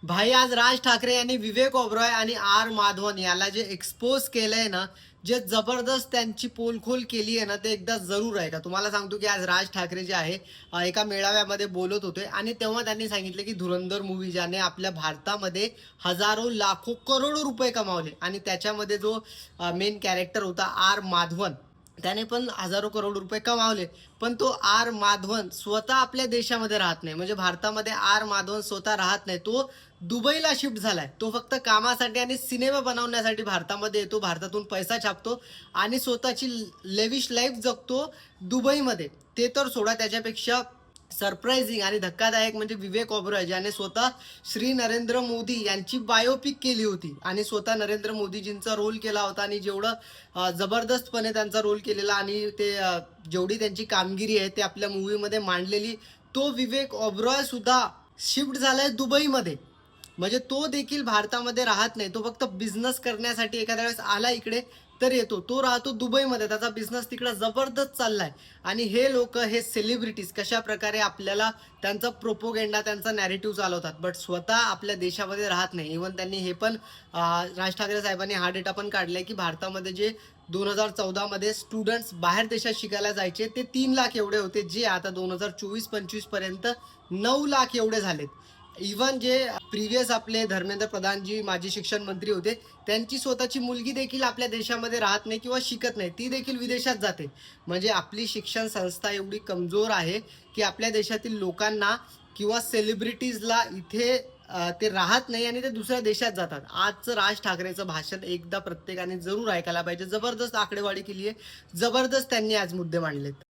भाई आज राज ठाकरे यांनी विवेक ओबरॉय आणि आर माधवन याला जे एक्सपोज केलंय ना, जे जबरदस्त त्यांची पोलखोल केली आहे ना, ते एकदा जरूर आहे का. तुम्हाला सांगतो की आज राज ठाकरे जे आहे एका मेळाव्यामध्ये बोलत होते आणि तेव्हा त्यांनी सांगितलं की धुरंधर मूवी ज्याने आपल्या भारतामध्ये हजारो लाखो करोडो रुपये कमावले आणि त्याच्यामध्ये जो मेन कॅरेक्टर होता आर माधवन, त्याने पण हजारो करोड रुपये कमावले. पण तो आर माधवन स्वतः आपल्या देशामध्ये राहत नाही, म्हणजे भारतामध्ये आर माधवन स्वतः राहत नाही. तो दुबईला शिफ्ट झालाय. तो फक्त कामासाठी आणि सिनेमा बनवण्यासाठी भारतामध्ये येतो, भारतातून पैसा छापतो आणि स्वतःची लेविश लाईफ जगतो दुबईमध्ये. ते तर सोडा, त्याच्यापेक्षा सरप्राइझिंग आणि धक्कादायक म्हणजे विवेक ओबरॉय ज्याने स्वतः श्री नरेंद्र मोदी यांची बायोपिक केली होती आणि स्वतः नरेंद्र मोदीजींचा रोल केला होता आणि जेवढं जबरदस्तपणे त्यांचा रोल केलेला आणि ते जेवढी त्यांची कामगिरी आहे ते आपल्या मूवीमध्ये मांडलेली, तो विवेक ओबरॉय सुद्धा शिफ्ट झालाय दुबईमध्ये. म्हणजे तो देखील भारतामध्ये राहत नाही. तो फक्त बिझनेस करण्यासाठी एखाद्या वेळेस आला इकडे तर येतो. तो राहतो दुबईमध्ये. त्याचा बिझनेस तिकडे जबरदस्त चाललाय. आणि हे लोक, हे सेलिब्रिटीज कशा प्रकारे आपल्याला त्यांचा प्रोपोगेंडा, त्यांचा नॅरेटिव्ह चालवतात, बट स्वतः आपल्या देशामध्ये राहत नाही. इव्हन त्यांनी हे पण राज ठाकरे साहेबांनी हा डेटा पण काढलाय की भारतामध्ये जे 2014 मध्ये स्टुडंट्स बाहेर देशात शिकायला जायचे ते 3 लाख एवढे होते, जे आता 2024-25 पर्यंत 9 लाख एवढे झालेत. इव्हन जे प्रिव्हियस आपले धर्मेंद्र प्रधानजी माजी शिक्षण मंत्री होते, त्यांची स्वतःची मुलगी देखील आपल्या देशामध्ये राहत नाही किंवा शिकत नाही, ती देखील विदेशात जाते. म्हणजे आपली शिक्षण संस्था एवढी कमजोर आहे की आपल्या देशातील लोकांना किंवा सेलिब्रिटीजला इथे ते राहत नाही आणि ते दुसऱ्या देशात जातात. आजचं राज ठाकरेचं भाषण एकदा प्रत्येकाने जरूर ऐकायला पाहिजे. जबरदस्त आकडेवारी केली आहे, जबरदस्त त्यांनी आज मुद्दे मांडलेत.